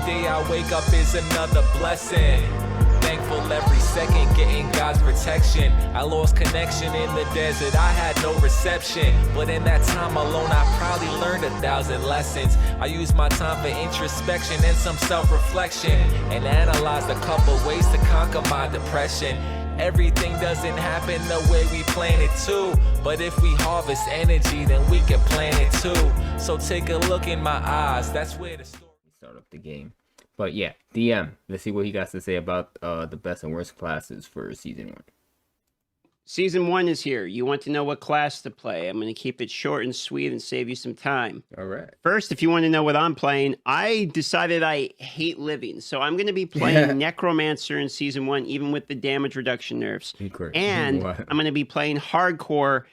day I wake up is another blessing. Thankful every second, getting God's protection. I lost connection in the desert, I had no reception. But in that time alone, I probably learned 1,000 lessons. I used my time for introspection and some self-reflection, and analyzed a couple ways to conquer my depression. Everything doesn't happen the way we plan it to, but if we harvest energy, then we can plan it too. So take a look in my eyes, that's where the story... Start up the game. But yeah, DM, let's see what he got to say about the best and worst classes for Season 1. Season 1 is here. You want to know what class to play. I'm going to keep it short and sweet and save you some time. All right. First, if you want to know what I'm playing, I decided I hate living. So I'm going to be playing Necromancer in Season 1, even with the damage reduction nerfs. And I'm going to be playing Hardcore,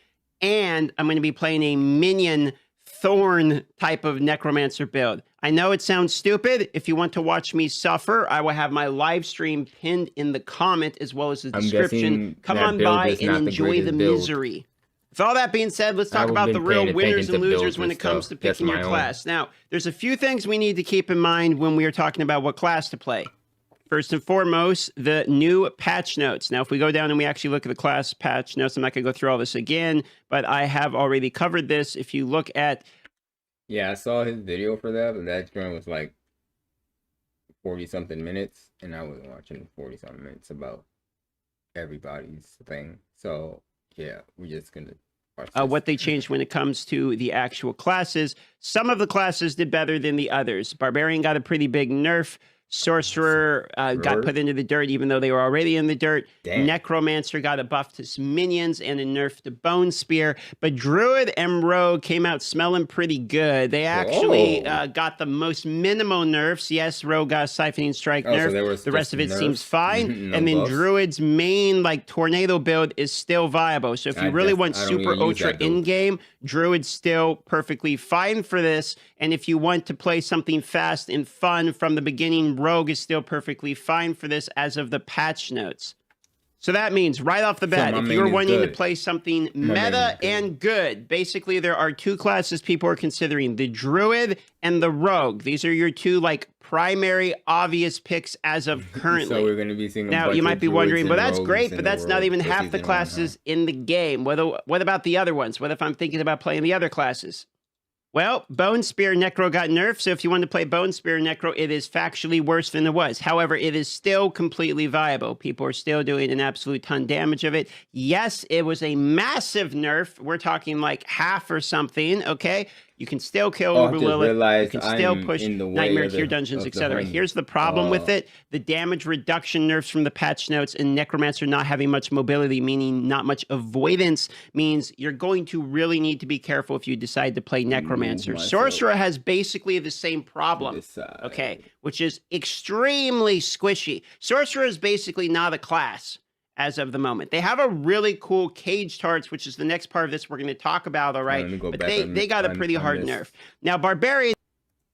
and I'm going to be playing a Minion Thorn type of Necromancer build. I know it sounds stupid. If you want to watch me suffer, I will have my live stream pinned in the comment as well as the description. Come on by and enjoy the misery. With all that being said, let's talk about the real winners and losers when it comes to picking your class. Now, there's a few things we need to keep in mind when we are talking about what class to play. First and foremost, the new patch notes. Now, if we go down and we actually look at the class patch notes, I'm not going to go through all this again, but I have already covered this. If you look at... Yeah, I saw his video for that, but that joint was like 40-something minutes, and I was watching 40-something minutes about everybody's thing. So, yeah, we're just going to watch this. What they changed when it comes to the actual classes. Some of the classes did better than the others. Barbarian got a pretty big nerf. Sorcerer got put into the dirt, even though they were already in the dirt. Damn. Necromancer got a buff to some minions and a nerf to Bone Spear. But Druid and Rogue came out smelling pretty good. They actually got the most minimal nerfs. Yes, Rogue got a Siphoning Strike nerf. So the rest of it seems fine. And then buffs. Druid's main Tornado build is still viable. So if you really want super ultra in-game, Druid's still perfectly fine for this. And if you want to play something fast and fun from the beginning, Rogue is still perfectly fine for this as of the patch notes. So that means right off the bat, if you're wanting to play something meta and good, basically there are two classes people are considering, the Druid and the Rogue. These are your two primary obvious picks as of currently. So we're going to be seeing now you might be wondering, well, that's great, but that's not even half the classes in the game. What about the other ones? What if I'm thinking about playing the other classes? Well, Bone Spear Necro got nerfed, so if you want to play Bone Spear Necro, it is factually worse than it was. However, it is still completely viable. People are still doing an absolute ton damage of it. Yes, it was a massive nerf. We're talking like half or something, okay? You can still kill Uber Lilith. You can still push Nightmare Tier Dungeons, etc. Here's the problem with it. The damage reduction nerfs from the patch notes and Necromancer not having much mobility, meaning not much avoidance, means you're going to really need to be careful if you decide to play Necromancer. Sorcerer has basically the same problem, okay, which is extremely squishy. Sorcerer is basically not a class as of the moment. They have a really cool cage tarts, which is the next part of this we're going to talk about, all right? But they got a pretty hard nerf. Now, Barbarian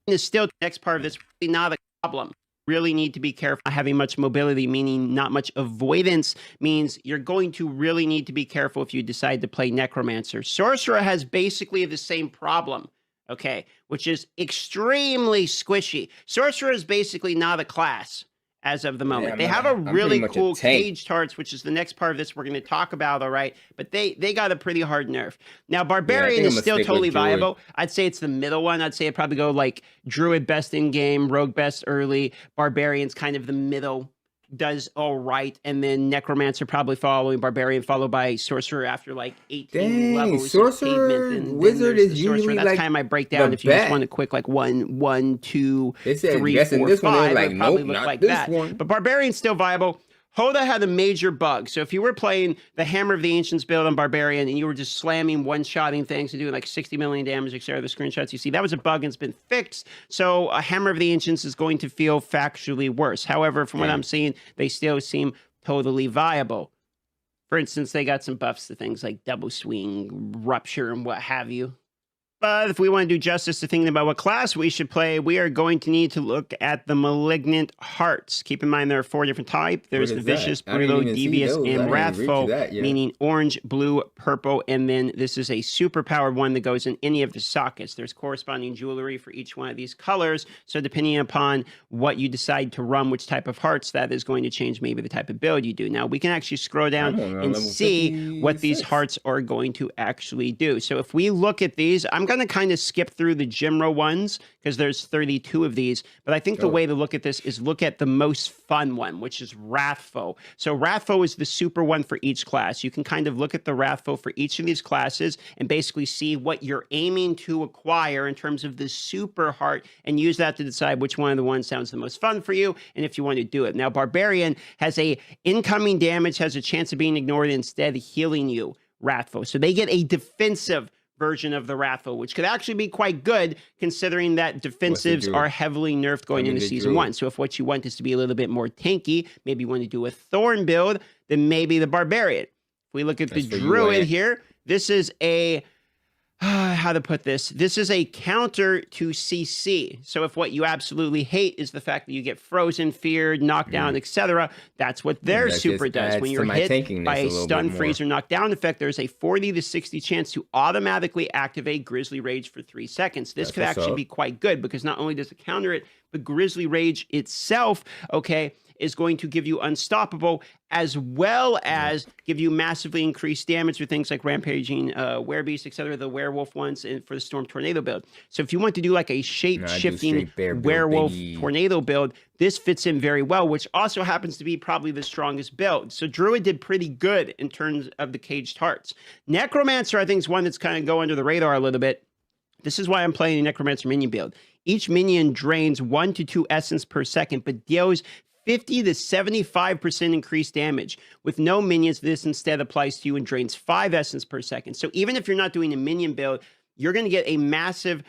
is still the next part of this, really not a problem. Really need to be careful. Not having much mobility, meaning not much avoidance, means you're going to really need to be careful if you decide to play Necromancer. Sorcerer has basically the same problem, okay, which is extremely squishy. Sorcerer is basically not a class as of the moment. They have a really cool cage tarts, which is the next part of this we're going to talk about, all right? But they got a pretty hard nerf. Now, Barbarian is still totally viable. I'd say it's the middle one. I'd say it'd probably go like Druid best in game, Rogue best early, Barbarian's kind of the middle, does all right, and then Necromancer probably following, Barbarian followed by Sorcerer after like 18 levels. Sorcerer, and Wizard is usually that's kind of my breakdown. If you just want a quick like 1, 2, 3, 4, 5, it probably look like that. But Barbarian's still viable. Hoda had a major bug. So if you were playing the Hammer of the Ancients build on Barbarian and you were just slamming, one-shotting things and doing like 60 million damage, etc., the screenshots you see, that was a bug and it's been fixed. So a Hammer of the Ancients is going to feel factually worse. However, from what I'm seeing, they still seem totally viable. For instance, they got some buffs to things like Double Swing, Rupture, and what have you. But if we want to do justice to thinking about what class we should play, we are going to need to look at the Malignant Hearts. Keep in mind there are 4 different types. There's the Vicious, Brutal, Devious, and Wrathful, meaning orange, blue, purple, and then this is a super-powered one that goes in any of the sockets. There's corresponding jewelry for each one of these colors, so depending upon what you decide to run, which type of hearts, that is going to change maybe the type of build you do. Now, we can actually scroll down and see what these hearts are going to actually do. So if we look at these, I'm going to kind of skip through the Jimro ones because there's 32 of these, but I think the way to look at this is look at the most fun one, which is Wrathful. So Wrathful is the super one for each class. You can kind of look at the Wrathful for each of these classes and basically see what you're aiming to acquire in terms of the super heart and use that to decide which one of the ones sounds the most fun for you and if you want to do it. Now, Barbarian has a incoming damage, has a chance of being ignored, instead healing you, Wrathful. So they get a defensive version of the Wrathful, which could actually be quite good considering that defensives are heavily nerfed going into Season 1. So if what you want is to be a little bit more tanky, maybe you want to do a Thorn build, then maybe the Barbarian. If we look at the Druid here, this is a... how to put this? This is a counter to CC. So if what you absolutely hate is the fact that you get frozen, feared, knocked down, etc., that's what their super does. When you're hit by a stun, freeze, or knockdown effect, there's a 40 to 60 chance to automatically activate Grizzly Rage for 3 seconds. This could actually be quite good because not only does it counter it, but Grizzly Rage itself, okay, is going to give you unstoppable as well as give you massively increased damage for things like rampaging werebeast, etc., the werewolf ones, and for the storm tornado build. So if you want to do like a shape-shifting werewolf tornado build, this fits in very well, which also happens to be probably the strongest build. So Druid did pretty good in terms of the caged hearts. Necromancer, I think, is one that's kind of go under the radar a little bit. This is why I'm playing a Necromancer minion build. Each minion drains 1 to 2 essence per second, but deals 50 to 75% increased damage. With no minions, this instead applies to you and drains 5 essence per second. So even if you're not doing a minion build, you're going to get a massive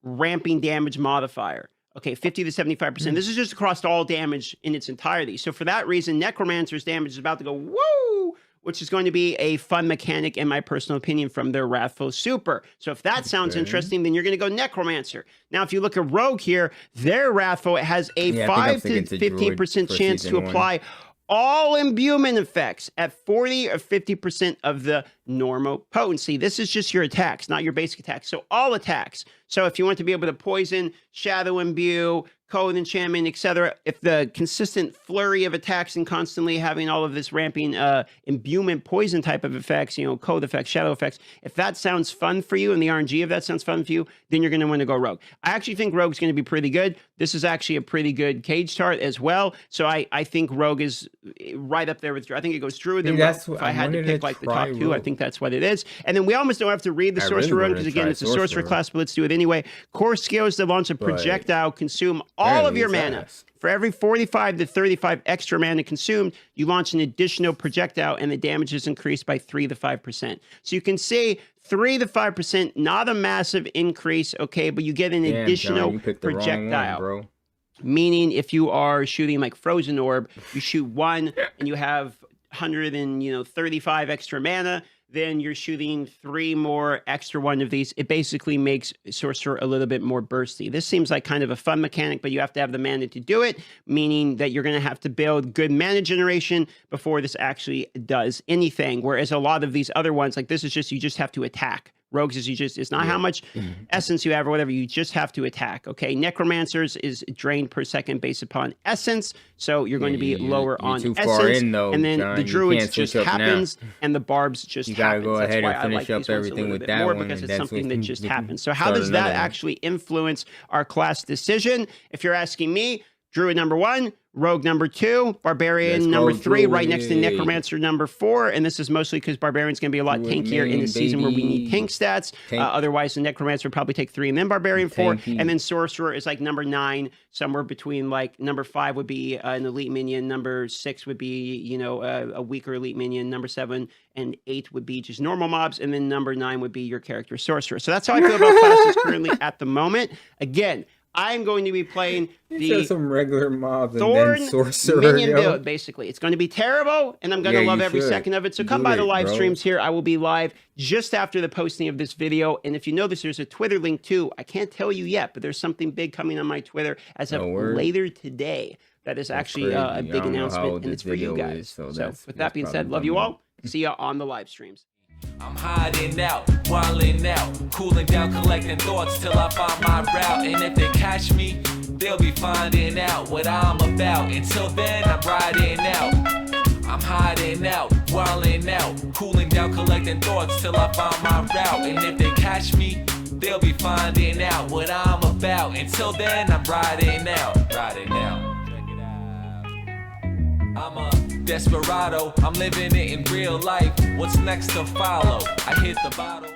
ramping damage modifier. Okay, 50 to 75%. This is just across all damage in its entirety. So for that reason, Necromancer's damage is about to go woo, which is going to be a fun mechanic, in my personal opinion, from their Wrathful Super. So if that sounds interesting, then you're going to go Necromancer. Now, if you look at Rogue here, their Wrathful has a 5 to 15% chance to apply all imbuement effects at 40 or 50% of the normal potency. This is just your attacks, not your basic attacks. So all attacks. So if you want to be able to poison, shadow imbue, code enchantment, etc., if the consistent flurry of attacks and constantly having all of this ramping imbuement poison type of effects, you know, code effects, shadow effects, if that sounds fun for you and the RNG, if that sounds fun for you, then you're going to want to go Rogue. I actually think Rogue's going to be pretty good. This is actually a pretty good cage chart as well. So I think Rogue is right up there with Druid. I think it goes Druid and Rogue. If I had to pick like the top 2, I think that's what it is. And then we almost don't have to read the Sorcerer run because again, it's a Sorcerer class, but let's do it anyway. Core skills that launch a projectile consume all of your mana. For every 45 to 35 extra mana consumed, you launch an additional projectile and the damage is increased by 3 to 5%. So you can see 3 to 5%, not a massive increase, okay, but you get an additional projectile. Bro. Meaning if you are shooting like Frozen Orb, you shoot 1 and you have 135 extra mana, then you're shooting 3 more extra one of these. It basically makes Sorcerer a little bit more bursty. This seems like kind of a fun mechanic, but you have to have the mana to do it, meaning that you're going to have to build good mana generation before this actually does anything. Whereas a lot of these other ones, like this is just, you just have to attack. Rogues is it's not how much essence you have or whatever, you just have to attack, okay? Necromancers is drained per second based upon essence, so you're going to be lower on essence. And then the Druids just happens, and the Barbs just happens. Go ahead and finish up everything with that one. Because it's something that just happens. So how does that actually influence our class decision? If you're asking me, Druid number 1, Rogue number 2, Barbarian number 3, right next to Necromancer number 4. And this is mostly because Barbarian's going to be a lot tankier in a season where we need tank stats. Otherwise, the Necromancer would probably take 3 and then Barbarian 4. And then Sorcerer is like number 9, somewhere between like number 5 would be an elite minion. Number 6 would be, you know, a weaker elite minion. Number 7 and 8 would be just normal mobs. And then number 9 would be your character Sorcerer. So that's how I feel about classes currently at the moment. Again, I'm going to be playing the some regular mobs and Thorn then sorcerer, minion build, basically. It's going to be terrible, and I'm going to love every second of it. So come by the live streams here. I will be live just after the posting of this video. And if you notice, there's a Twitter link too. I can't tell you yet, but there's something big coming on my Twitter as of later today. That is actually a big announcement, and it's for you guys. So with that being said, love you all. See ya on the live streams. I'm hiding out, wilding out, cooling down, collecting thoughts till I find my route. And if they catch me, they'll be finding out what I'm about. Until then, I'm riding out. I'm hiding out, wilding out, cooling down, collecting thoughts till I find my route. And if they catch me, they'll be finding out what I'm about. Until then, I'm riding out, riding out. Check it out. I'm a desperado, I'm living it in real life. What's next to follow? I hit the bottle.